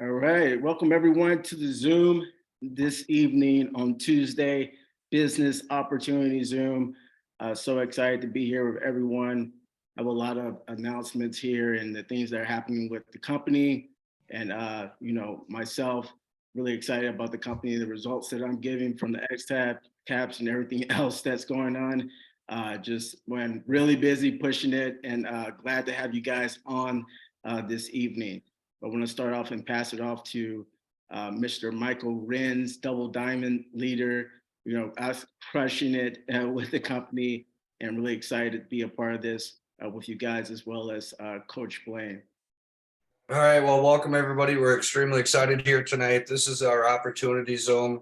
All right, welcome everyone to the Zoom this evening on Tuesday, Business Opportunity Zoom. So excited to be here with everyone. I have a lot of announcements here and the things that are happening with the company. And myself, really excited about the company, the results that I'm giving from the XTAB caps and everything else that's going on. Just when really busy pushing it, and glad to have you guys on this evening. I want to start off and pass it off to Mr. Michael Renz, Double Diamond leader. Us crushing it with the company, and really excited to be a part of this with you guys, as well as Coach Blaine. All right, well, welcome everybody. We're extremely excited here tonight. This is our Opportunity Zoom.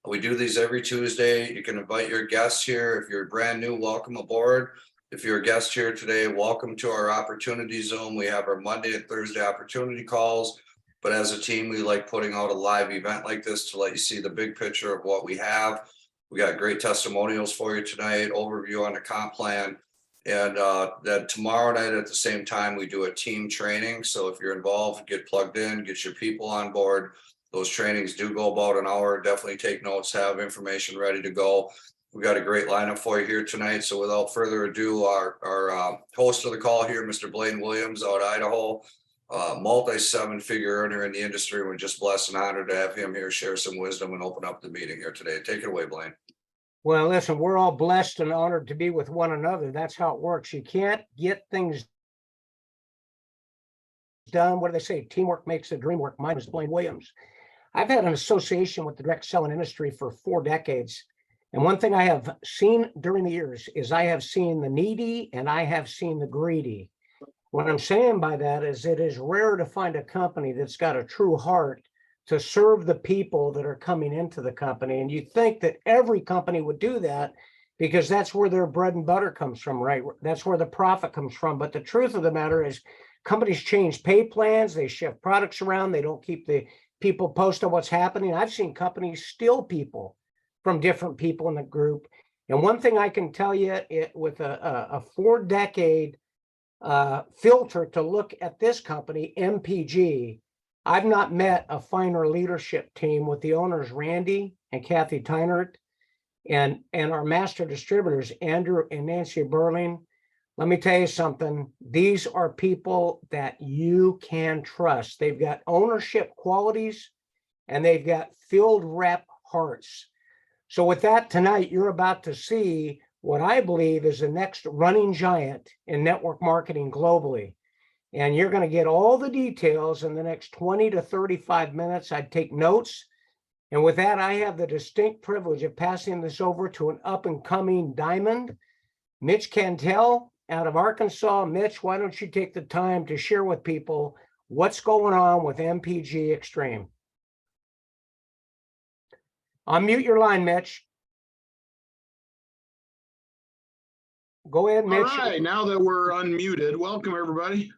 We do these every Tuesday. You can invite your guests here. If you're brand new, welcome aboard. If you're a guest here today, welcome to our Opportunity Zoom. We have our Monday and Thursday opportunity calls, but as a team, we like putting out a live event like this to let you see the big picture of what we have. We got great testimonials for you tonight, overview on the comp plan. And then tomorrow night at the same time, we do a team training. So if you're involved, get plugged in, get your people on board. Those trainings do go about an hour. Definitely take notes, have information ready to go. We got a great lineup for you here tonight. So without further ado, our host of the call here, Mr. Blaine Williams out of Idaho, multi-seven-figure earner in the industry. We're just blessed and honored to have him here share some wisdom and open up the meeting here today. Take it away, Blaine. Well, listen, we're all blessed and honored to be with one another. That's how it works. You can't get things done. What do they say? Teamwork makes the dream work. Mine is Blaine Williams. I've had an association with the direct selling industry for 4 decades. And one thing I have seen during the years is I have seen the needy and I have seen the greedy. What I'm saying by that is it is rare to find a company that's got a true heart to serve the people that are coming into the company. And you think that every company would do that because that's where their bread and butter comes from, right? That's where the profit comes from. But the truth of the matter is companies change pay plans, they shift products around, they don't keep the people posted on what's happening. I've seen companies steal people from different people in the group. And one thing I can tell you, with a 4-decade filter to look at this company, MPG, I've not met a finer leadership team with the owners, Randy and Kathy Tynert, and our master distributors, Andrew and Nancy Burling. Let me tell you something. These are people that you can trust. They've got ownership qualities and they've got field rep hearts. So with that, tonight, you're about to see what I believe is the next running giant in network marketing globally. And you're going to get all the details in the next 20 to 35 minutes. I'd take notes. And with that, I have the distinct privilege of passing this over to an up-and-coming diamond, Mitch Cantel out of Arkansas. Mitch, why don't you take the time to share with people what's going on with MPGXtreme? Unmute your line, Mitch. Go ahead, Mitch. All right, now that we're unmuted, welcome everybody.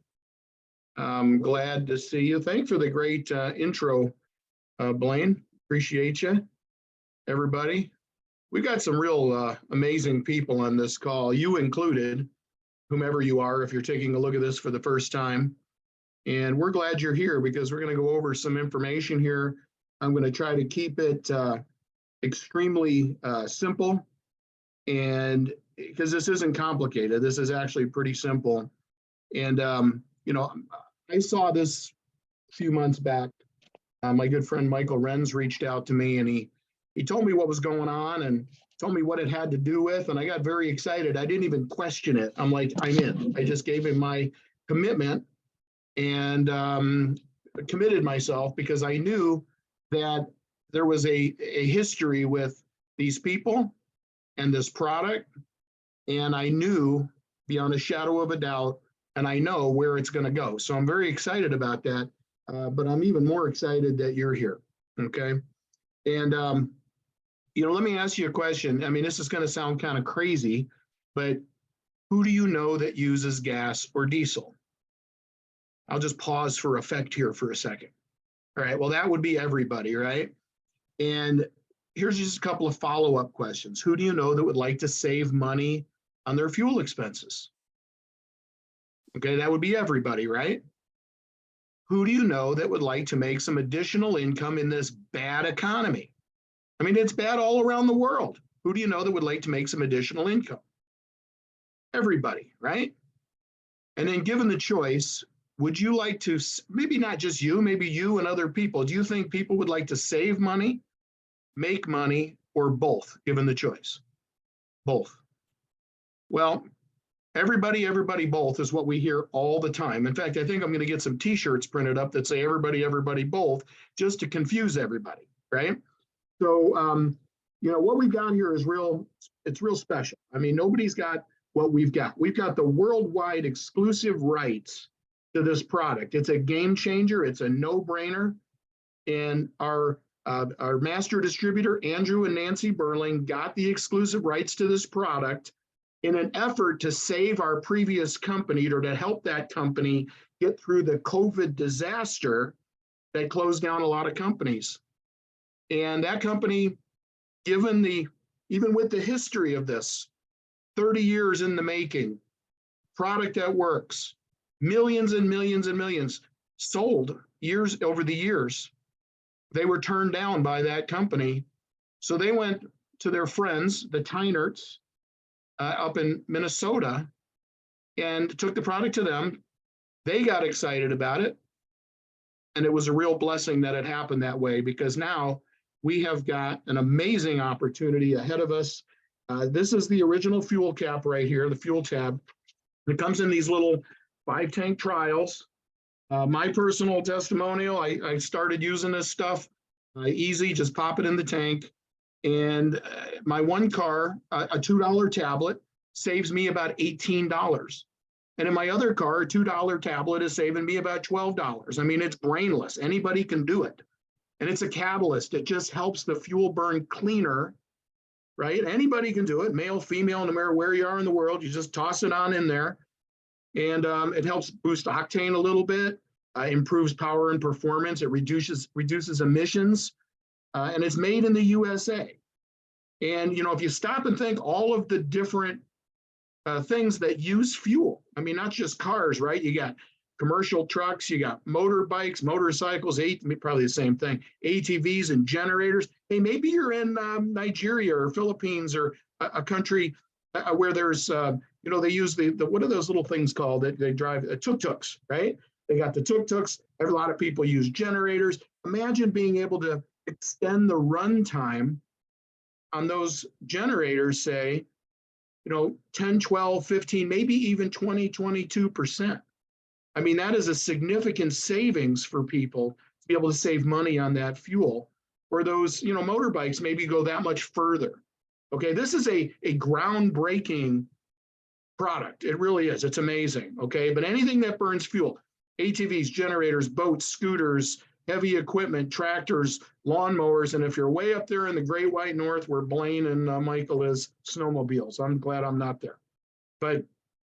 I'm glad to see you. Thanks for the great intro, Blaine. Appreciate you, everybody. We got some real amazing people on this call, you included, whomever you are, if you're taking a look at this for the first time. And we're glad you're here because we're going to go over some information here. I'm going to try to keep it extremely simple, and because this isn't complicated, this is actually pretty simple. And I saw this a few months back. My good friend Michael Renz reached out to me, and he told me what was going on and told me what it had to do with, and I got very excited. I didn't even question it. I'm like, I'm in. I just gave him my commitment and committed myself because I knew that there was a history with these people and this product, and I knew beyond a shadow of a doubt, and I know where it's going to go. So I'm very excited about that, but I'm even more excited that you're here, okay? And, let me ask you a question. I mean, this is going to sound kind of crazy, but who do you know that uses gas or diesel? I'll just pause for effect here for a second. All right, well, that would be everybody, right? And here's just a couple of follow-up questions. Who do you know that would like to save money on their fuel expenses? Okay, that would be everybody, right? who do you know that would like to make some additional income in this bad economy? I mean, it's bad all around the world. Who do you know that would like to make some additional income? Everybody, right? And then given the choice, would you like to, maybe not just you, maybe you and other people, do you think people would like to save money, make money, or both, given the choice? Both. Well, everybody, both is what we hear all the time. In fact, I think I'm going to get some t-shirts printed up that say everybody, both, just to confuse everybody, right? So, what we've got here is it's real special. I mean, nobody's got what we've got. We've got the worldwide exclusive rights to this product. It's a game changer. It's a no-brainer. And our master distributor, Andrew and Nancy Burling, got the exclusive rights to this product in an effort to save our previous company, or to help that company get through the COVID disaster that closed down a lot of companies. And that company, even with the history of this, 30 years in the making, product that works, millions and millions and millions sold over the years, they were turned down by that company. So they went to their friends, the Tynerts, up in Minnesota, and took the product to them. They got excited about it. And it was a real blessing that it happened that way, because now we have got an amazing opportunity ahead of us. This is the original fuel cap right here, the fuel tab. It comes in these little 5-tank trials. My personal testimonial, I started using this stuff easy, just pop it in the tank. And my one car, a $2 tablet, saves me about $18. And in my other car, a $2 tablet is saving me about $12. I mean, it's brainless. Anybody can do it. And it's a catalyst. It just helps the fuel burn cleaner, right? Anybody can do it, male, female, no matter where you are in the world. You just toss it on in there. And it helps boost octane a little bit, improves power and performance. It reduces emissions. And it's made in the USA. And, if you stop and think all of the different things that use fuel, I mean, not just cars, right? You got commercial trucks, you got motorbikes, motorcycles, probably the same thing, ATVs and generators. Hey, maybe you're in Nigeria or Philippines, or a country where there's, they use the what are those little things called that they drive, tuk-tuks, right? They got the tuk-tuks. A lot of people use generators. Imagine being able to extend the runtime on those generators, say, 10, 12, 15, maybe even 20, 22%. I mean, that is a significant savings for people to be able to save money on that fuel. Or those, motorbikes maybe go that much further. Okay, this is a groundbreaking product. It really is. It's amazing. Okay, but anything that burns fuel, ATVs, generators, boats, scooters, heavy equipment, tractors, lawnmowers, and if you're way up there in the Great White North where Blaine and Michael is, snowmobiles. I'm glad I'm not there. But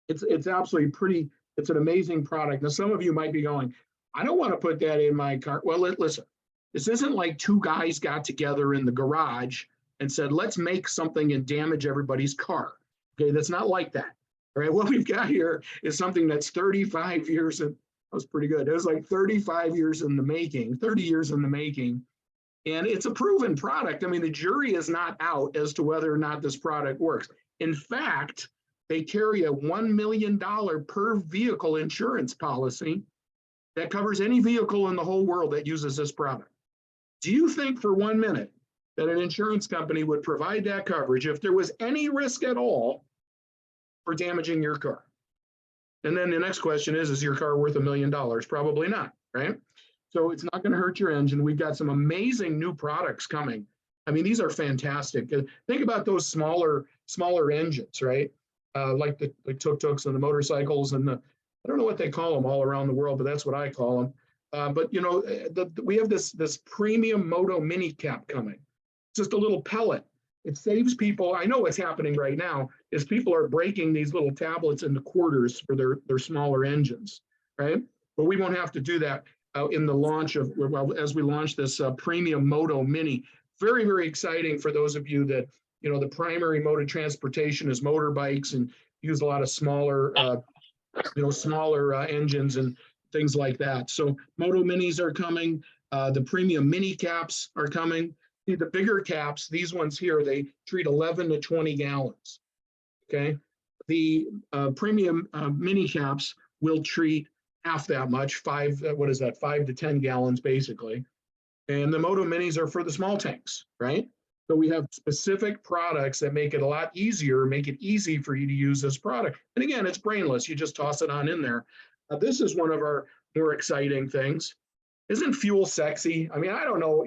it's absolutely pretty. It's an amazing product. Now, some of you might be going, I don't want to put that in my car. Well, listen, this isn't like two guys got together in the garage and said, let's make something and damage everybody's car. Okay, that's not like that. All right, what we've got here is something that's 35 years in. That was pretty good. It was like 35 years in the making, 30 years in the making. And it's a proven product. I mean, the jury is not out as to whether or not this product works. In fact, they carry a $1 million per vehicle insurance policy that covers any vehicle in the whole world that uses this product. Do you think for 1 minute that an insurance company would provide that coverage if there was any risk at all for damaging your car? And then the next question is your car worth $1 million? Probably not, right? So it's not going to hurt your engine. We've got some amazing new products coming. I mean, these are fantastic. Think about those smaller engines, right? Like the tuk-tuks and the motorcycles and I don't know what they call them all around the world, but that's what I call them. But we have this premium Moto mini cap coming. Just a little pellet. It saves people. I know what's happening right now is people are breaking these little tablets into quarters for their smaller engines, right? But we won't have to do that in the launch of, as we launch this premium Moto Mini. Very, very exciting for those of you that, the primary mode of transportation is motorbikes and use a lot of smaller engines. And, things like that. So Moto Minis are coming. The premium mini caps are coming. See, the bigger caps, these ones here, they treat 11 to 20 gallons. Okay. The premium mini caps will treat half that much, 5 to 10 gallons basically. And the Moto Minis are for the small tanks, right? So we have specific products that make it a lot easier, make it easy for you to use this product. And again, it's brainless. You just toss it on in there. This is one of our more exciting things. Isn't fuel sexy? I mean, I don't know,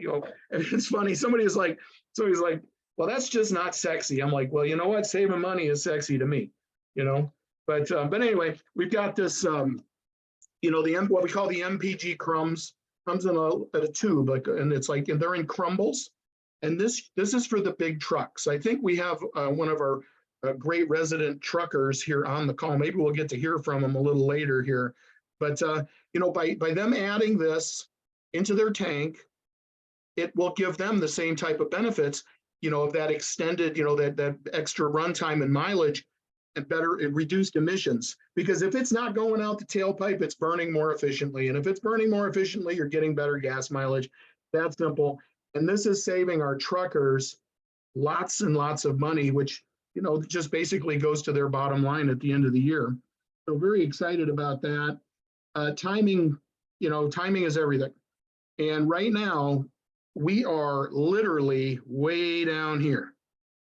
it's funny. Somebody's like, well, that's just not sexy. I'm like, well, you know what? Saving money is sexy to me, But anyway, we've got this, what we call the MPG crumbs, comes in a tube, and it's like, and they're in crumbles. And this is for the big trucks. I think we have one of our great resident truckers here on the call. Maybe we'll get to hear from them a little later here. But by them adding this into their tank, it will give them the same type of benefits, of that extended, that extra runtime and mileage, and better reduced emissions. Because if it's not going out the tailpipe, it's burning more efficiently. And if it's burning more efficiently, you're getting better gas mileage. That's simple. And this is saving our truckers lots and lots of money, which, just basically goes to their bottom line at the end of the year. So very excited about that. Timing is everything. And right now, we are literally way down here,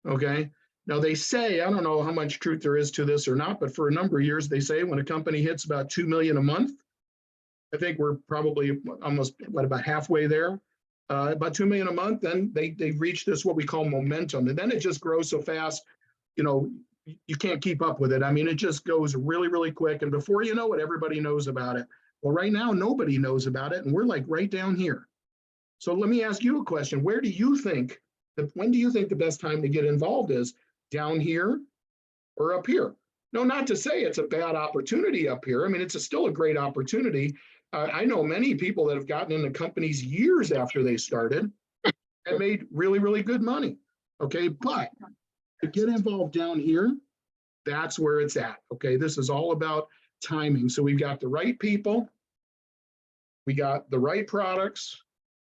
okay? Now they say, I don't know how much truth there is to this or not, but for a number of years, they say when a company hits about 2 million a month, I think we're probably almost about halfway there. About 2 million a month, then they've reached this, what we call momentum. And then it just grows so fast, you can't keep up with it. I mean, it just goes really, really quick. And before you know it, everybody knows about it. Well, right now, nobody knows about it. And we're like right down here. So let me ask you a question. When do you think the best time to get involved is? Down here or up here? No, not to say it's a bad opportunity up here. I mean, it's still a great opportunity. I know many people that have gotten into companies years after they started and made really, really good money. Okay, but to get involved down here, that's where it's at. Okay, this is all about timing. So we've got the right people, we got the right products,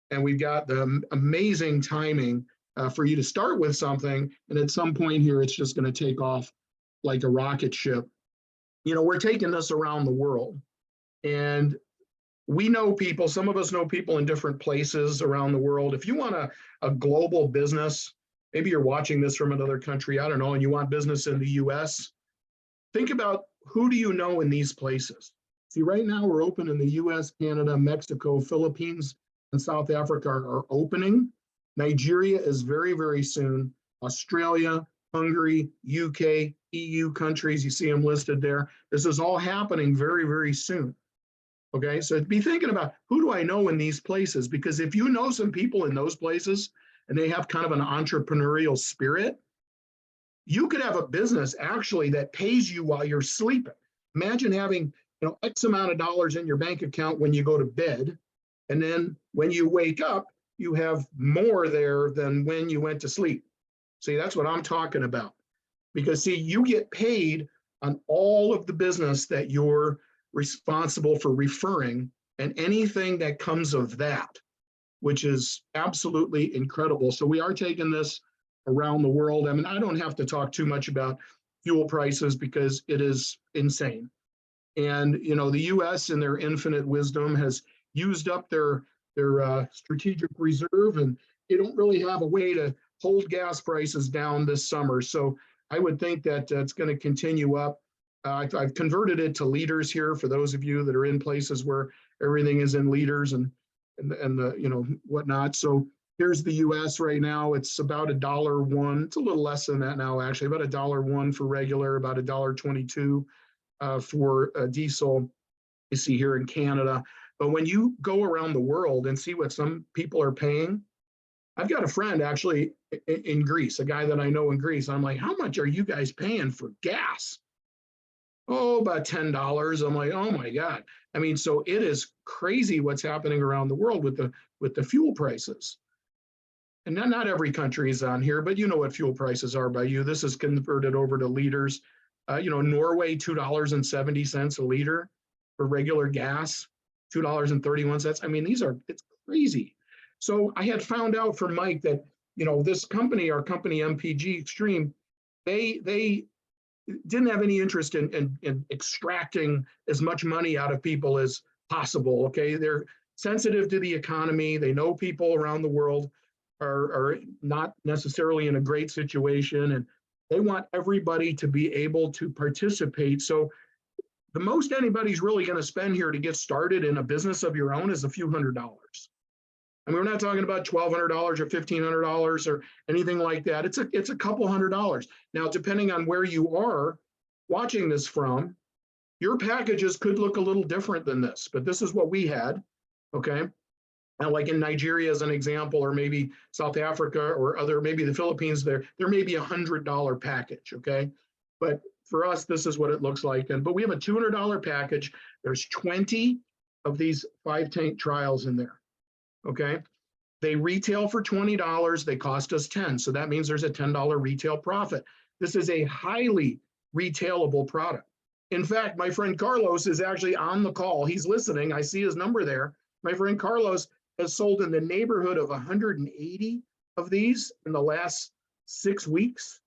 and we've got the amazing timing for you to start with something. And at some point here, it's just going to take off like a rocket ship. We're taking this around the world. And we know people, some of us know people in different places around the world. If you want a global business, maybe you're watching this from another country, I don't know, and you want business in the US, think about who do you know in these places? See, right now we're open in the US, Canada, Mexico, Philippines, and South Africa are opening. Nigeria is very, very soon. Australia, Hungary, UK, EU countries, you see them listed there. This is all happening very, very soon. Okay, so be thinking about who do I know in these places? Because if you know some people in those places and they have kind of an entrepreneurial spirit, you could have a business actually that pays you while you're sleeping. Imagine having X amount of dollars in your bank account when you go to bed, and then when you wake up, you have more there than when you went to sleep. See, that's what I'm talking about. Because see, you get paid on all of the business that you're responsible for referring and anything that comes of that, which is absolutely incredible. So we are taking this around the world. I mean, I don't have to talk too much about fuel prices because it is insane. And, the US in their infinite wisdom has used up their strategic reserve, and they don't really have a way to hold gas prices down this summer. So I would think that it's going to continue up. I've converted it to liters here for those of you that are in places where everything is in liters and the whatnot. So here's the US right now. It's about $1.01. It's a little less than that now, actually, about $1.01 for regular, about $1.22 for diesel. You see here in Canada. But when you go around the world and see what some people are paying, I've got a friend actually in Greece, a guy that I know in Greece. I'm like, how much are you guys paying for gas? Oh, about $10. I'm like, oh my God. I mean, so it is crazy what's happening around the world with the fuel prices. And not every country is on here, but you know what fuel prices are by you. This is converted over to liters. Norway, $2.70 a liter for regular gas. $2.31. I mean, it's crazy. So I had found out from Mike that, this company, our company MPGXtreme, they didn't have any interest in extracting as much money out of people as possible. Okay. They're sensitive to the economy. They know people around the world are not necessarily in a great situation, and they want everybody to be able to participate. So the most anybody's really going to spend here to get started in a business of your own is a few $100s. I mean, we're not talking about $1,200 or $1,500 or anything like that. It's a couple $100s. Now, depending on where you are watching this from, your packages could look a little different than this, but this is what we had. Okay. Now, like in Nigeria, as an example, or maybe South Africa or maybe the Philippines, there may be $100 package. Okay. But for us, this is what it looks like. But we have a $200 package. There's 20 of these 5-tank trials in there. Okay. They retail for $20. They cost us 10. So that means there's a $10 retail profit. This is a highly retailable product. In fact, my friend Carlos is actually on the call. He's listening. I see his number there. My friend Carlos has sold in the neighborhood of 180 of these in the last 6 weeks,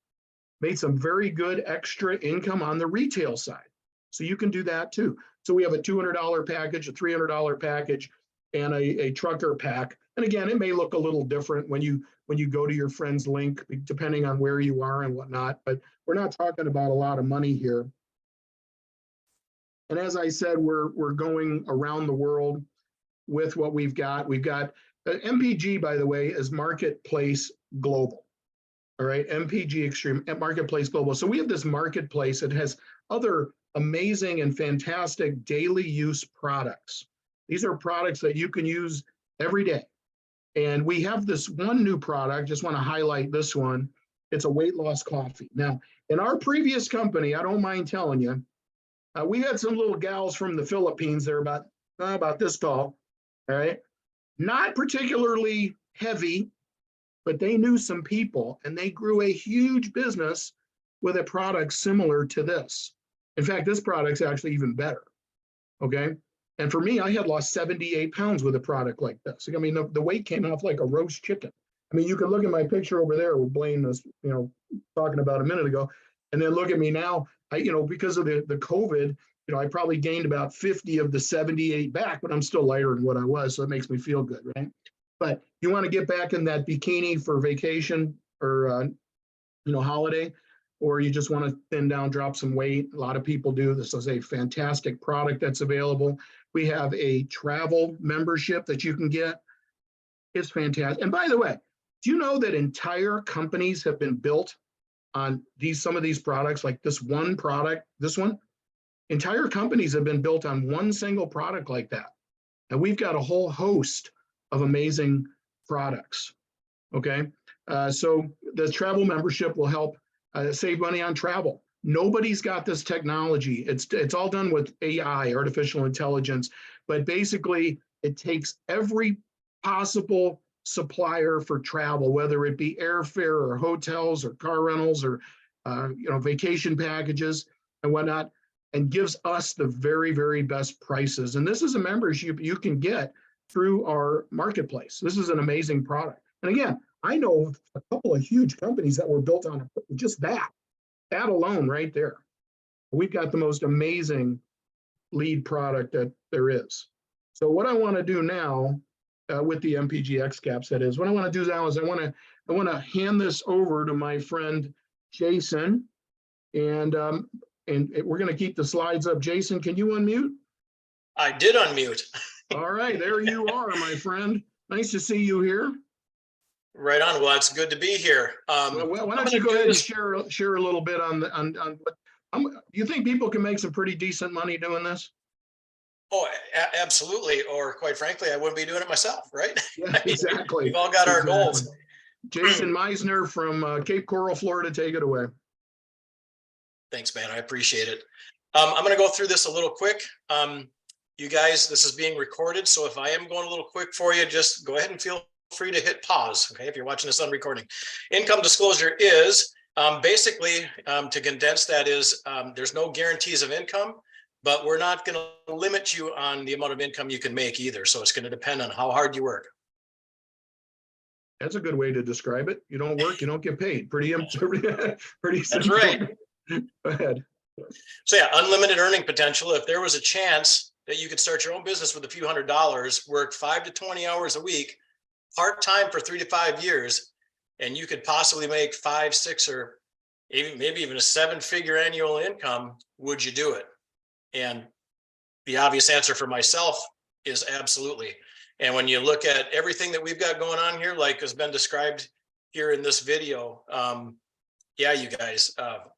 made some very good extra income on the retail side. So you can do that too. So we have a $200 package, a $300 package, and a trucker pack. And again, it may look a little different when you go to your friend's link, depending on where you are and whatnot, but we're not talking about a lot of money here. And as I said, we're going around the world with what we've got. We've got MPG, by the way, is Marketplace Global. All right, MPGXtreme at Marketplace Global. So we have this marketplace that has other amazing and fantastic daily use products. These are products that you can use every day. And we have this one new product, just want to highlight this one. It's a weight loss coffee. Now, in our previous company, I don't mind telling you, we had some little gals from the Philippines. They're about this tall, all right? Not particularly heavy, but they knew some people and they grew a huge business with a product similar to this. In fact, this product's actually even better, okay? And for me, I had lost 78 pounds with a product like this. I mean, the weight came off like a roast chicken. I mean, you can look at my picture over there with Blaine was, talking about a minute ago, and then look at me now. Because of the COVID, I probably gained about 50 of the 78 back, but I'm still lighter than what I was. So it makes me feel good, right? But you want to get back in that bikini for vacation or, holiday, or you just want to thin down, drop some weight. A lot of people do. This is a fantastic product that's available. We have a travel membership that you can get. It's fantastic. And by the way, do you know that entire companies have been built on some of these products, like this one product, this one? Entire companies have been built on one single product like that. And we've got a whole host of amazing products. Okay. So the travel membership will help save money on travel. Nobody's got this technology. It's all done with AI, artificial intelligence, but basically it takes every possible supplier for travel, whether it be airfare or hotels or car rentals or vacation packages and whatnot, and gives us the very, very best prices. And this is a membership you can get through our marketplace. This is an amazing product. And again, I know a couple of huge companies that were built on just that alone right there. We've got the most amazing lead product that there is. So what I want to do now with the MPGX caps, that is, what I want to do now is I want to hand this over to my friend Jason, and we're going to keep the slides up. Jason, can you unmute? I did unmute. All right, there you are, my friend. Nice to see you here. Right on. Well, it's good to be here. Well, why don't you go ahead and share a little bit on what you think people can make some pretty decent money doing this? Oh, absolutely. Or quite frankly, I wouldn't be doing it myself, right? Yeah, exactly. We've all got our goals. Jason Meisner from Cape Coral, Florida, take it away. Thanks, man. I appreciate it. I'm going to go through this a little quick. You guys, this is being recorded, so if I am going a little quick for you, just go ahead and feel free to hit pause, okay, if you're watching this on recording. Income disclosure is basically, to condense that, is there's no guarantees of income, but we're not going to limit you on the amount of income you can make either. So it's going to depend on how hard you work. That's a good way to describe it. You don't work, you don't get paid. Pretty That's simple. right. Go ahead. So yeah, unlimited earning potential. If there was a chance that you could start your own business with a few $100s, work 5 to 20 hours a week, part-time for 3 to 5 years, and you could possibly make 5, 6, or maybe even a 7-figure annual income, would you do it? And the obvious answer for myself is absolutely. And when you look at everything that we've got going on here, like has been described here in this video, yeah, you guys,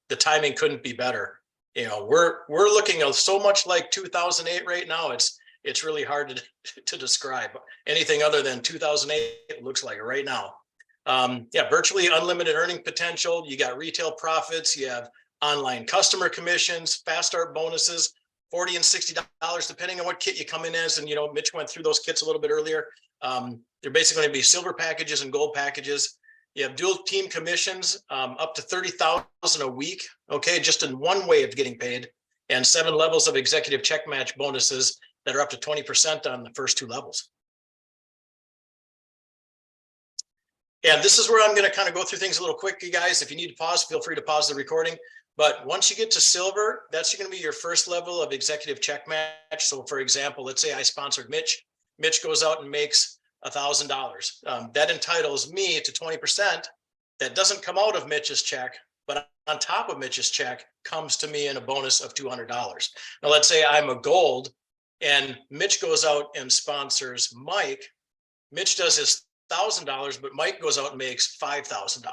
the timing couldn't be better. You know, we're looking so much like 2008 right now. It's really hard to describe anything other than 2008. It looks like right now. Yeah, virtually unlimited earning potential. You got retail profits. You have online customer commissions, fast start bonuses, $40 and $60 depending on what kit you come in as. And you know, Mitch went through those kits a little bit earlier. They're basically going to be silver packages and gold packages. You have dual team commissions, up to 30,000 a week. Okay, just in one way of getting paid, and 7 levels of executive check match bonuses that are up to 20% on the first 2 levels. And this is where I'm going to kind of go through things a little quick, you guys. If you need to pause, feel free to pause the recording. But once you get to silver, that's going to be your first level of executive check match. So for example, let's say I sponsored Mitch. Mitch goes out and makes $1,000. That entitles me to 20%. That doesn't come out of Mitch's check, but on top of Mitch's check comes to me in a bonus of $200. Now, let's say I'm a gold and Mitch goes out and sponsors Mike. Mitch does his $1,000, but Mike goes out and makes $5,000.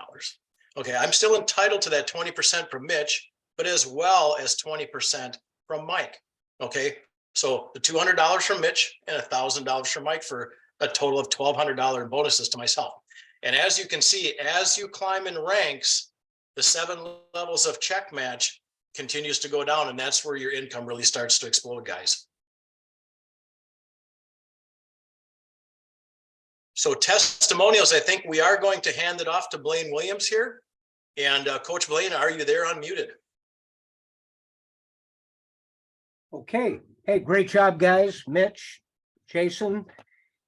Okay, I'm still entitled to that 20% from Mitch, but as well as 20% from Mike. Okay, so the $200 from Mitch and $1,000 from Mike for a total of $1,200 in bonuses to myself. And as you can see, as you climb in ranks, the 7 levels of check match continues to go down, and that's where your income really starts to explode, guys. So testimonials, I think we are going to hand it off to Blaine Williams here. And Coach Blaine, are you there unmuted? Okay. Hey, great job, guys. Mitch, Jason.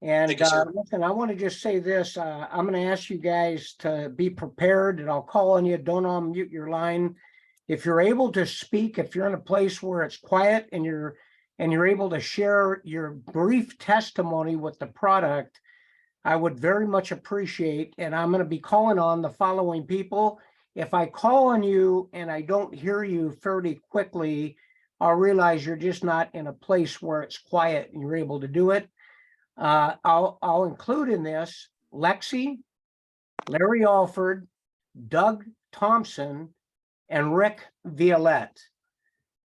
And Thank you, sir. listen, I want to just say this. I'm going to ask you guys to be prepared, and I'll call on you. Don't unmute your line. If you're able to speak, if you're in a place where it's quiet and you're able to share your brief testimony with the product, I would very much appreciate. And I'm going to be calling on the following people. If I call on you and I don't hear you fairly quickly, I'll realize you're just not in a place where it's quiet and you're able to do it. I'll include in this Lexi, Larry Alford, Doug Thompson, and Rick Violette.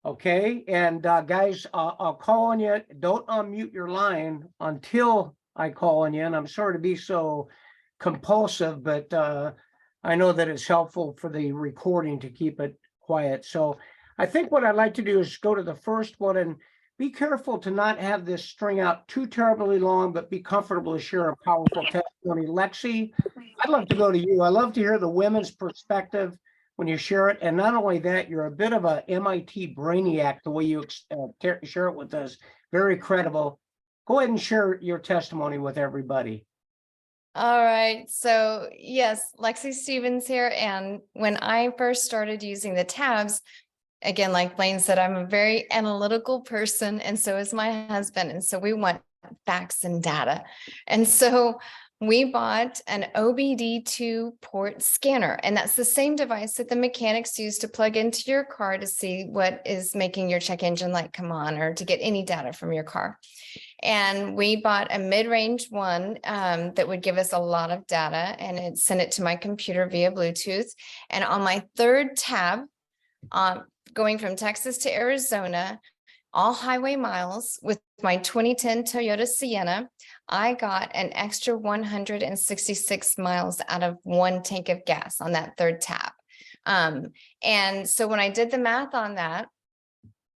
Okay, and guys, I'll call on you. Don't unmute your line until I call on you. And I'm sorry to be so compulsive, but I know that it's helpful for the recording to keep it quiet. So I think what I'd like to do is go to the first one, and be careful to not have this string out too terribly long, but be comfortable to share a powerful testimony. Lexi, I'd love to go to you. I love to hear the women's perspective when you share it. And not only that, you're a bit of a MIT brainiac, the way you share it with us. Very credible. Go ahead and share your testimony with everybody. All right. So yes, Lexi Stevens here. And when I first started using the tabs, again, like Blaine said, I'm a very analytical person, and so is my husband. And so we want facts and data. And so we bought an OBD2 port scanner, and that's the same device that the mechanics use to plug into your car to see what is making your check engine light come on, or to get any data from your car. And we bought a mid-range one that would give us a lot of data, and it sent it to my computer via Bluetooth. And on my third tab, going from Texas to Arizona, all highway miles with my 2010 Toyota Sienna, I got an extra 166 miles out of 1 tank of gas on that third tab. And so when I did the math on that,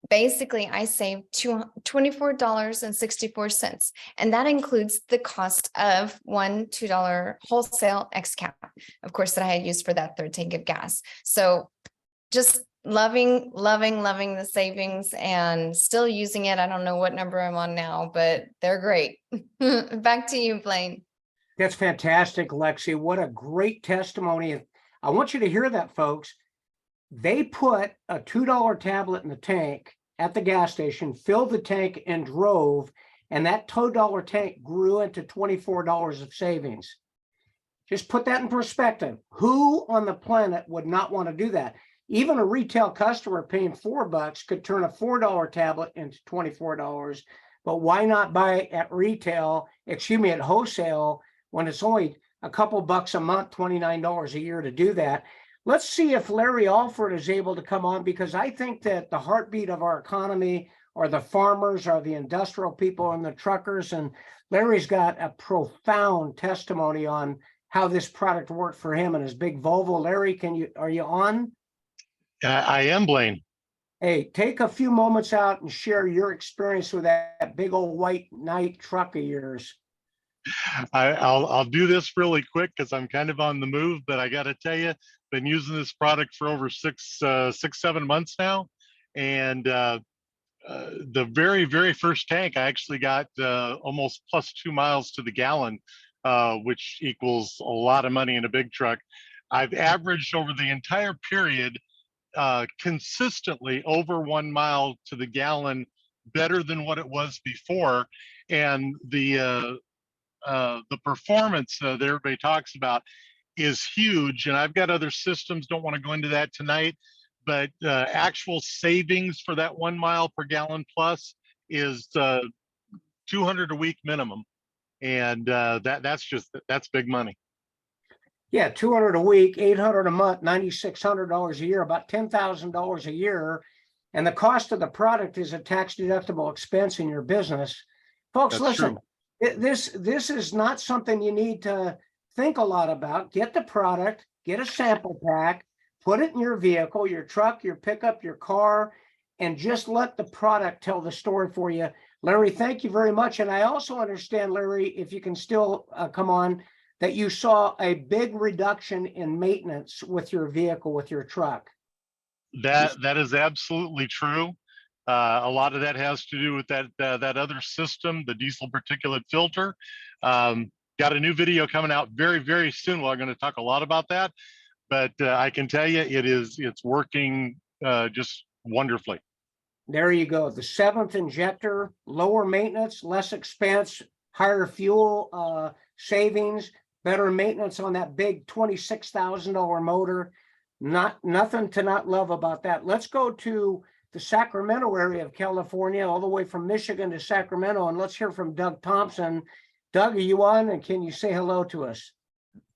basically I saved $24.64. And that includes the cost of $2 wholesale X cap, of course, that I had used for that third tank of gas. So just loving the savings and still using it. I don't know what number I'm on now, but they're great. Back to you, Blaine. That's fantastic, Lexi. What a great testimony. I want you to hear that, folks. They put a $2 tablet in the tank at the gas station, filled the tank and drove, and that $2 tank grew into $24 of savings. Just put that in perspective. Who on the planet would not want to do that? Even a retail customer paying $4 could turn a $4 tablet into $24. But why not buy it at retail, at wholesale, when it's only a couple bucks a month, $29 a year to do that? Let's see if Larry Alford is able to come on, because I think that the heartbeat of our economy are the farmers, are the industrial people, and the truckers. And Larry's got a profound testimony on how this product worked for him and his big Volvo. Larry, are you on? I am, Blaine. Hey, take a few moments out and share your experience with that big old white knight truck of yours. I'll do this really quick because I'm kind of on the move, but I got to tell you, been using this product for over 7 months now, and the very first tank I actually got almost plus 2 miles to the gallon, which equals a lot of money in a big truck. I've averaged over the entire period consistently over 1 mile to the gallon, better than what it was before, and the performance that everybody talks about is huge. And I've got other systems, don't want to go into that tonight, but actual savings for that 1 mile per gallon plus is 200 a week minimum, and that's big money. Yeah, 200 a week, 800 a month, $9,600 a year, about $10,000 a year. And the cost of the product is a tax deductible expense in your business. Folks, That's listen, true. this is not something you need to think a lot about. Get the product, get a sample pack, put it in your vehicle, your truck, your pickup, your car, and just let the product tell the story for you. Larry, thank you very much. And I also understand, Larry, if you can still come on, that you saw a big reduction in maintenance with your vehicle, with your truck. That is absolutely true. A lot of that has to do with that other system, the diesel particulate filter. Got a new video coming out very soon. We're going to talk a lot about that, but I can tell you it's working just wonderfully. There you go. The 7th injector, lower maintenance, less expense, higher fuel savings, better maintenance on that big $26,000 motor. Nothing to not love about that. Let's go to the Sacramento area of California, all the way from Michigan to Sacramento, and let's hear from Doug Thompson. Doug, are you on, and can you say hello to us?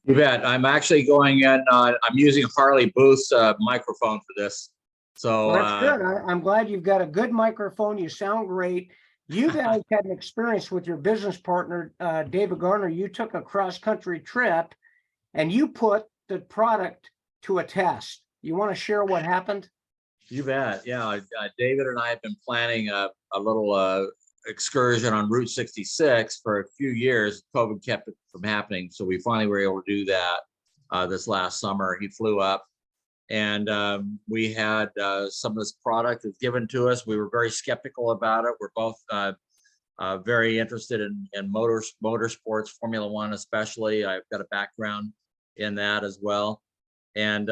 You bet. I'm actually going in. I'm using Harley Booth's microphone for this. So Well, that's good. I'm glad you've got a good microphone. You sound great. You guys had an experience with your business partner, David Garner. You took a cross-country trip and you put the product to a test. You want to share what happened? You bet. Yeah. David and I have been planning a little excursion on Route 66 for a few years. COVID kept it from happening. So we finally were able to do that this last summer. He flew up, and we had some of this product that's given to us. We were very skeptical about it. We're both very interested in motorsports, Formula One especially. I've got a background in that as well. And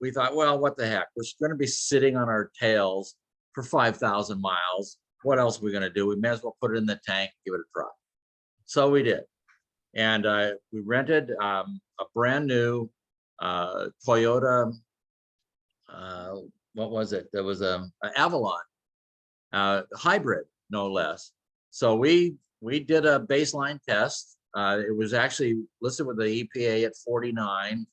we thought, well, what the heck? We're going to be sitting on our tails for 5,000 miles. What else are we going to do? We may as well put it in the tank, give it a try. So we did. And we rented a brand new Toyota, what was it? There was an Avalon hybrid, no less. So we did a baseline test. It was actually listed with the EPA at 49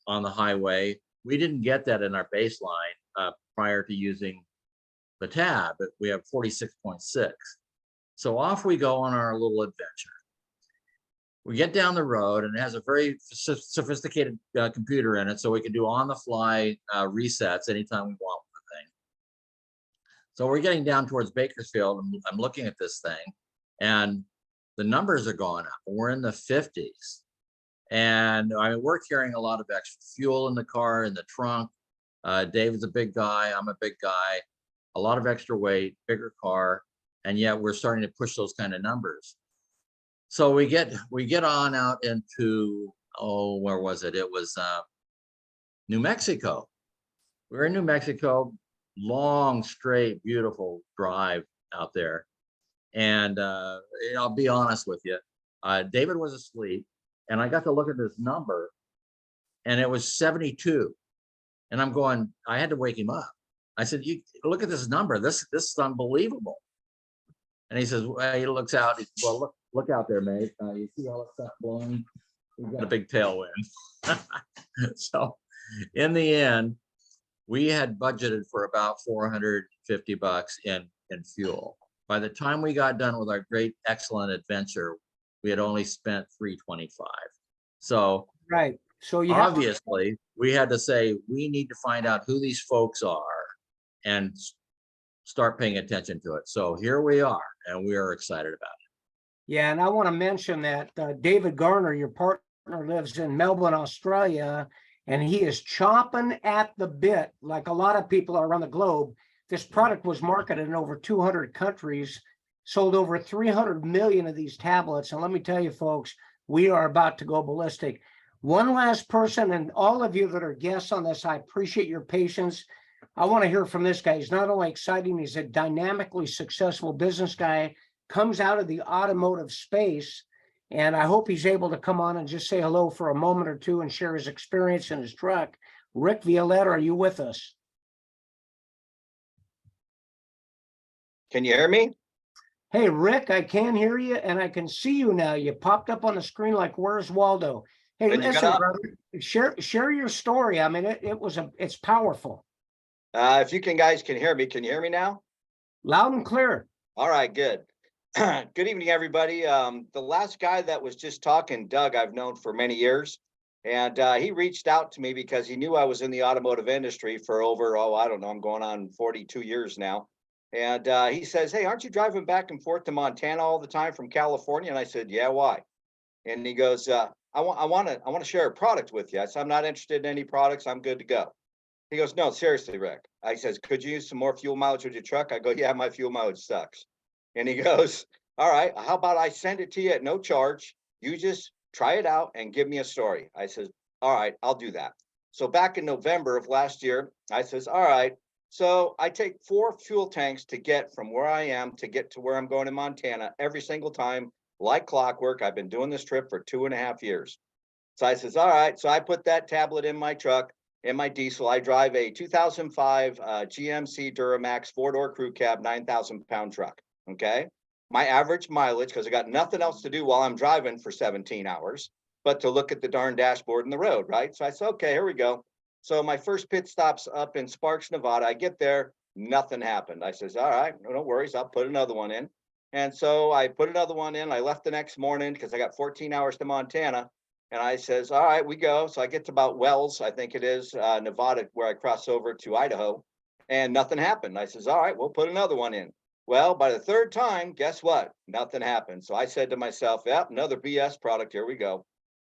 on the highway. We didn't get that in our baseline prior to using the tab, but we have 46.6. So off we go on our little adventure. We get down the road, and it has a very sophisticated computer in it, so we can do on-the-fly resets anytime we want with the thing. So we're getting down towards Bakersfield, and I'm looking at this thing, and the numbers are going up. We're in the 50s. And I mean, we're carrying a lot of extra fuel in the car, in the trunk. David's a big guy. I'm a big guy, a lot of extra weight, bigger car, and yet we're starting to push those kind of numbers. So we get on out into, oh, where was it? It was New Mexico. We're in New Mexico, long, straight, beautiful drive out there. And I'll be honest with you, David was asleep, and I got to look at this number, and it was 72. And I'm going, I had to wake him up. I said, "You look at this number. This is unbelievable." And he says, well, he looks out. He says, well, look out there, mate. You see all that stuff blowing? We've got a big tailwind. So in the end, we had budgeted for about $450 in fuel. By the time we got done with our great, excellent adventure, we had only spent $325. So Right. So you have, obviously we had to say, we need to find out who these folks are and start paying attention to it. So here we are, and we are excited about it. yeah, and I want to mention that David Garner, your partner, lives in Melbourne, Australia, and he is chomping at the bit like a lot of people around the globe. This product was marketed in over 200 countries, sold over 300 million of these tablets. And let me tell you, folks, we are about to go ballistic. One last person, and all of you that are guests on this, I appreciate your patience. I want to hear from this guy. He's not only exciting, he's a dynamically successful business guy, comes out of the automotive space. And I hope he's able to come on and just say hello for a moment or two and share his experience in his truck. Rick Violetta, are you with us? Can you hear me? Hey, Rick, I can hear you and I can see you now. You popped up on the screen like, where's Waldo? Hey, When you got listen, up. brother, share your story. I mean, it's powerful. If you guys can hear me, can you hear me now? Loud and clear. All right, good. Good evening, everybody. The last guy that was just talking, Doug, I've known for many years. And he reached out to me because he knew I was in the automotive industry for over, I don't know, I'm going on 42 years now. And he says, hey, aren't you driving back and forth to Montana all the time from California? And I said, yeah, why? And he goes, I want to share a product with you. I said, I'm not interested in any products. I'm good to go. He goes, no, seriously, Rick. I says, could you use some more fuel mileage with your truck? I go, yeah, my fuel mileage sucks. And he goes, all right, how about I send it to you at no charge? You just try it out and give me a story. I says, all right, I'll do that. So back in November of last year, I says, all right, so I take 4 fuel tanks to get from where I am to get to where I'm going in Montana every single time, like clockwork. I've been doing this trip for 2.5 years. So I says, all right, so I put that tablet in my truck, in my diesel. I drive a 2005 GMC Duramax 4-door crew cab, 9,000-pound truck. Okay. My average mileage, because I got nothing else to do while I'm driving for 17 hours, but to look at the darn dashboard and the road, right? So I said, okay, here we go. So my first pit stop's up in Sparks, Nevada. I get there, nothing happened. I says, all right, no worries. I'll put another one in. And so I put another one in. I left the next morning because I got 14 hours to Montana. And I says, all right, we go. So I get to about Wells, I think it is, Nevada, where I cross over to Idaho, and nothing happened. I says, all right, we'll put another one in. Well, by the third time, guess what? Nothing happened. So I said to myself, yep, another BS product. Here we go.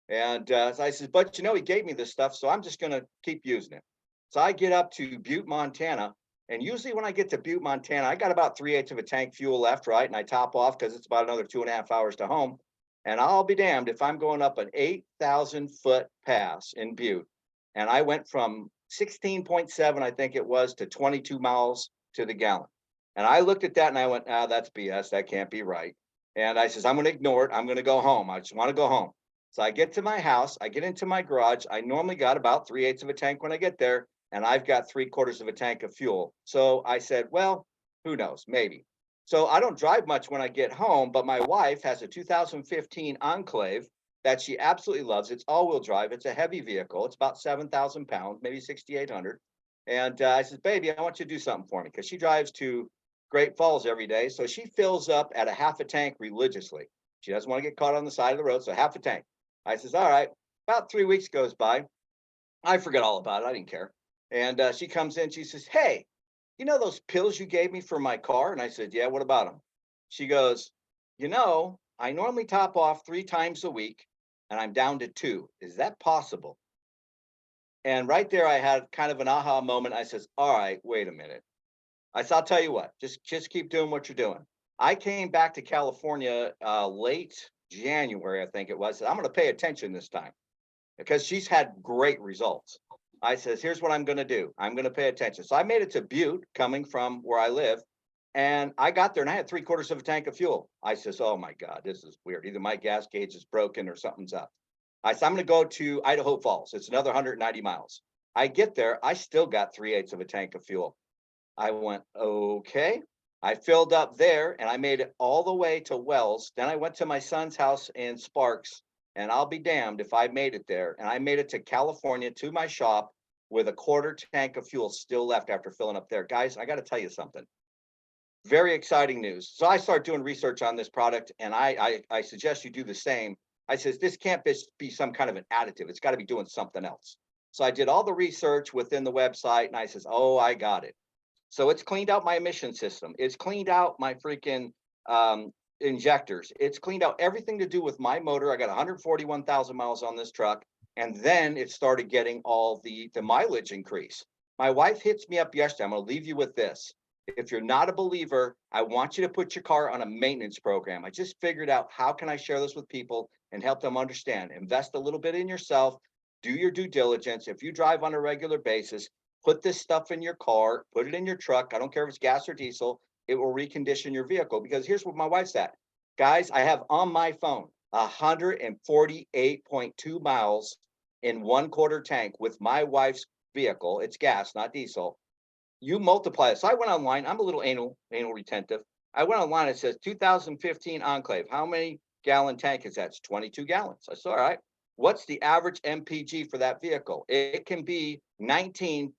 And so I said, but he gave me this stuff, so I'm just going to keep using it. So I get up to Butte, Montana. And usually when I get to Butte, Montana, I got about 3/8 of a tank fuel left, right? And I top off because it's about another 2.5 hours to home. And I'll be damned if I'm going up an 8,000-foot pass in Butte. And I went from 16.7, I think it was, to 22 miles to the gallon. And I looked at that and I went, that's BS. That can't be right. And I says, I'm going to ignore it. I'm going to go home. I just want to go home. So I get to my house. I get into my garage. I normally got about 3/8 of a tank when I get there. And I've got 3/4 of a tank of fuel. So I said, well, who knows? Maybe. So I don't drive much when I get home, but my wife has a 2015 Enclave that she absolutely loves. It's all-wheel drive. It's a heavy vehicle. It's about 7,000 pounds, maybe 6,800. And I said, baby, I want you to do something for me, because she drives to Great Falls every day. So she fills up at a half a tank religiously. She doesn't want to get caught on the side of the road. So half a tank. I says, all right. About 3 weeks goes by. I forget all about it. I didn't care. And she comes in. She says, hey, you know those pills you gave me for my car? And I said, yeah, what about them? She goes, I normally top off 3 times a week and I'm down to 2. Is that possible? And right there, I had kind of an aha moment. I says, all right, wait a minute. I said, I'll tell you what, just keep doing what you're doing. I came back to California late January, I think it was. I'm going to pay attention this time because she's had great results. I says, here's what I'm going to do. I'm going to pay attention. So I made it to Butte, coming from where I live. And I got there and I had 3/4 of a tank of fuel. I says, oh my God, this is weird. Either my gas gauge is broken or something's up. I said, I'm going to go to Idaho Falls. It's another 190 miles. I get there. I still got 3/8 of a tank of fuel. I went, okay. I filled up there and I made it all the way to Wells. Then I went to my son's house in Sparks, and I'll be damned if I made it there. And I made it to California to my shop with a 1/4 tank of fuel still left after filling up there. Guys, I got to tell you something. Very exciting news. So I started doing research on this product, and I suggest you do the same. I says, this can't be some kind of an additive. It's got to be doing something else. So I did all the research within the website, and I says, oh, I got it. So it's cleaned out my emission system. It's cleaned out my freaking injectors. It's cleaned out everything to do with my motor. I got 141,000 miles on this truck. And then it started getting all the mileage increase. My wife hits me up yesterday. I'm going to leave you with this. If you're not a believer, I want you to put your car on a maintenance program. I just figured out how can I share this with people and help them understand. Invest a little bit in yourself. Do your due diligence. If you drive on a regular basis, put this stuff in your car, put it in your truck. I don't care if it's gas or diesel. It will recondition your vehicle. Because here's what my wife's at. Guys, I have on my phone 148.2 miles in 1/4 tank with my wife's vehicle. It's gas, not diesel. You multiply it. So I went online. I'm a little anal retentive. I went online. It says 2015 Enclave. How many gallon tank is that? It's 22 gallons. I said, all right. What's the average MPG for that vehicle? It can be 19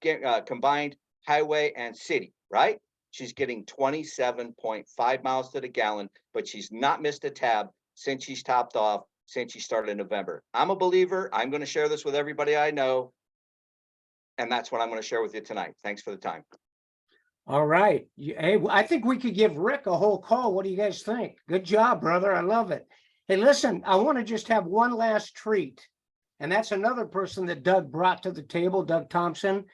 combined highway and city, right? She's getting 27.5 miles to the gallon, but she's not missed a tab since she's topped off, since she started in November. I'm a believer. I'm going to share this with everybody I know. And that's what I'm going to share with you tonight. Thanks for the time. All right. Hey, I think we could give Rick a whole call. What do you guys think? Good job, brother. I love it. Hey, listen, I want to just have one last treat. And that's another person that Doug brought to the table, Doug Thompson.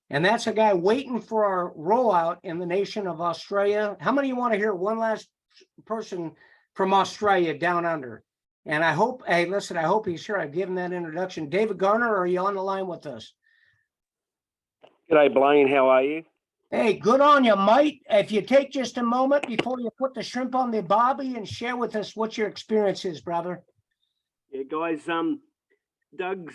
And that's a guy waiting for our rollout in the nation of Australia. How many of you want to hear one last person from Australia down under? And I hope, hey, listen, I hope he's here. I've given that introduction. David Garner, are you on the line with us? G'day, Blaine. How are you? Hey, good on you, Mike. If you take just a moment before you put the shrimp on the bobby and share with us what your experience is, brother. Yeah, guys. Doug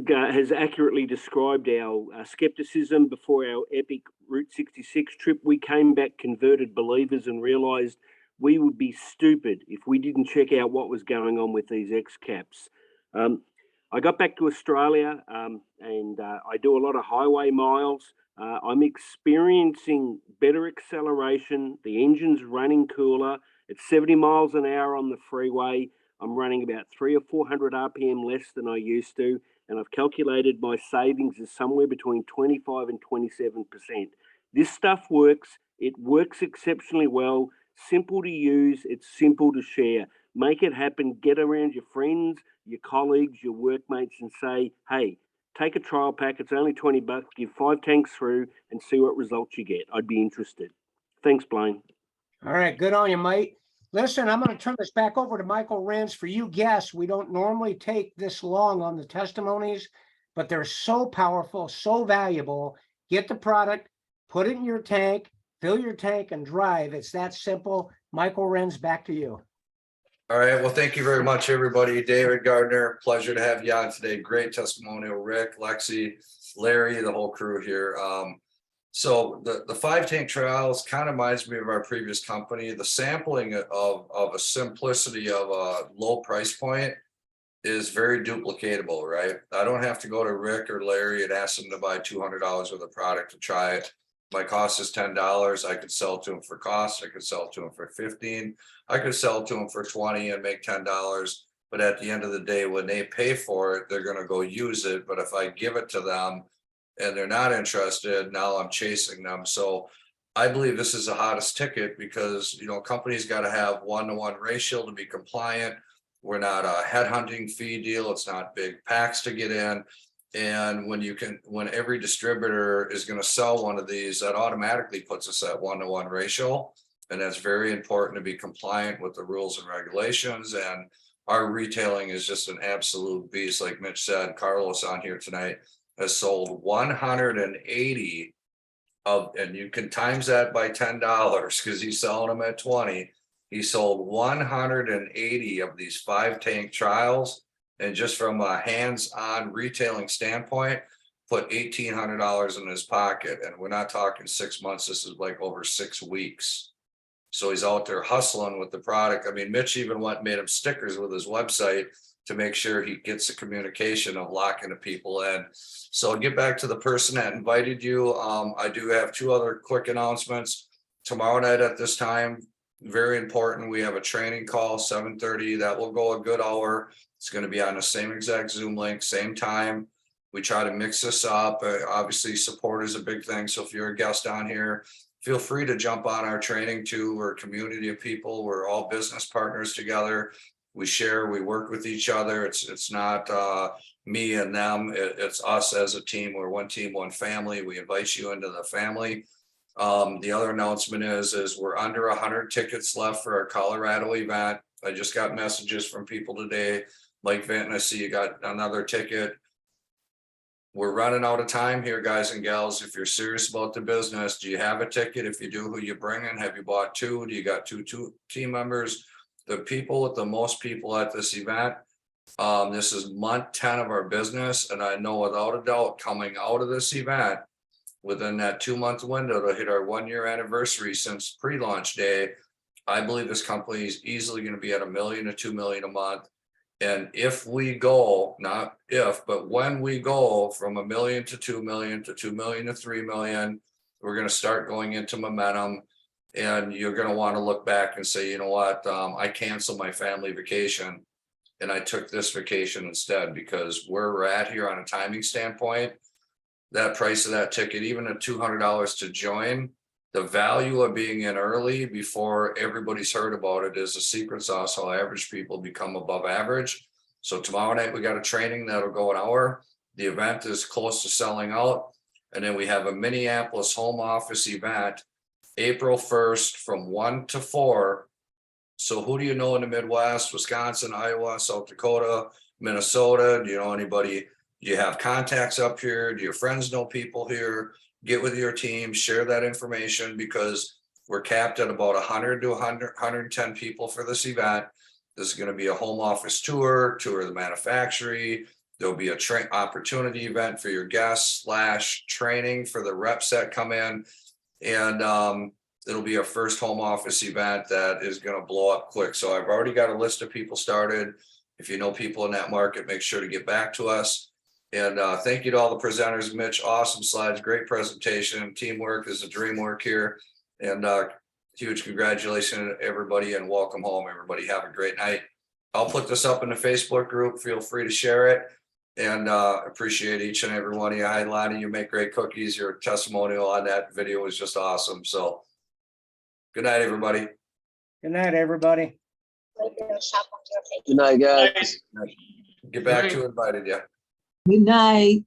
has accurately described our skepticism before our epic Route 66 trip. We came back converted believers and realised we would be stupid if we didn't check out what was going on with these X-caps. I got back to Australia and I do a lot of highway miles. I'm experiencing better acceleration. The engine's running cooler. It's 70 miles an hour on the freeway. I'm running about 300 or 400 RPM less than I used to. And I've calculated my savings is somewhere between 25 and 27%. This stuff works. It works exceptionally well. Simple to use. It's simple to share. Make it happen. Get around your friends, your colleagues, your workmates and say, hey, take a trial pack. It's only $20. Give 5 tanks through and see what results you get. I'd be interested. Thanks, Blaine. All right. Good on you, mate. Listen, I'm going to turn this back over to Michael Renz. For you guests, we don't normally take this long on the testimonies, but they're so powerful, so valuable. Get the product, put it in your tank, fill your tank and drive. It's that simple. Michael Renz, back to you. All right. Well, thank you very much, everybody. David Gardner, pleasure to have you on today. Great testimonial. Rick, Lexi, Larry, the whole crew here. So the 5 tank trials kind of reminds me of our previous company. The sampling of a simplicity of a low price point is very duplicatable, right? I don't have to go to Rick or Larry and ask them to buy $200 worth of product to try it. My cost is $10. I could sell it to them for cost. I could sell it to them for $15. I could sell it to them for $20 and make $10. But at the end of the day, when they pay for it, they're going to go use it. But if I give it to them and they're not interested, now I'm chasing them. So I believe this is the hottest ticket because, you know, companies got to have 1-to-1 ratio to be compliant. We're not a headhunting fee deal. It's not big packs to get in. And when every distributor is going to sell one of these, that automatically puts us at 1-to-1 ratio. And that's very important to be compliant with the rules and regulations. And our retailing is just an absolute beast. Like Mitch said, Carlos on here tonight has sold 180 of, and you can times that by $10 because he's selling them at 20. He sold 180 of these 5-tank trials. And just from a hands-on retailing standpoint, put $1,800 in his pocket. And we're not talking 6 months. This is like over 6 weeks. So he's out there hustling with the product. I mean, Mitch even went and made him stickers with his website to make sure he gets the communication of locking the people in. So get back to the person that invited you. I do have 2 other quick announcements. Tomorrow night at this time, very important. We have a training call, 7:30. That will go a good hour. It's going to be on the same exact Zoom link, same time. We try to mix this up. Obviously, support is a big thing. So if you're a guest on here, feel free to jump on our training too. We're a community of people. We're all business partners together. We share, we work with each other. It's not me and them. It's us as a team. We're one team, one family. We invite you into the family. The other announcement is we're under 100 tickets left for our Colorado event. I just got messages from people today. Like Vinton, I see you got another ticket. We're running out of time here, guys and gals. If you're serious about the business, do you have a ticket? If you do, who you bringing? Have you bought 2? Do you got two team members? The people with the most people at this event. This is month 10 of our business. And I know without a doubt coming out of this event, within that 2-month window to hit our 1-year anniversary since pre-launch day, I believe this company is easily going to be at $1 million to $2 million a month. And if we go, not if, but when we go from $1 million to $2 million to $2 million to $3 million, we're going to start going into momentum. And you're going to want to look back and say, you know what, I canceled my family vacation and I took this vacation instead, because where we're at here on a timing standpoint, that price of that ticket, even at $200 to join, the value of being in early before everybody's heard about it is the secret sauce how average people become above average. So tomorrow night we got a training that'll go an hour. The event is close to selling out. And then we have a Minneapolis home office event April 1st from 1 to 4. So who do you know in the Midwest, Wisconsin, Iowa, South Dakota, Minnesota? Do you know anybody? Do you have contacts up here? Do your friends know people here? Get with your team, share that information, because we're capped at about 100 to 110 people for this event. This is going to be a home office tour of the manufacturing. There'll be a opportunity event for your guests / training for the reps that come in. And it'll be our first home office event that is going to blow up quick. So I've already got a list of people started. If you know people in that market, make sure to get back to us. And thank you to all the presenters. Mitch, awesome slides, great presentation. Teamwork is a dream work here. And huge congratulations to everybody and welcome home, everybody. Have a great night. I'll put this up in the Facebook group. Feel free to share it. And appreciate each and every one of you. Hi, Lonnie, you make great cookies. Your testimonial on that video was just awesome. So good night, everybody. Good night, everybody. Good night, guys. Get back to invited, yeah. Good night.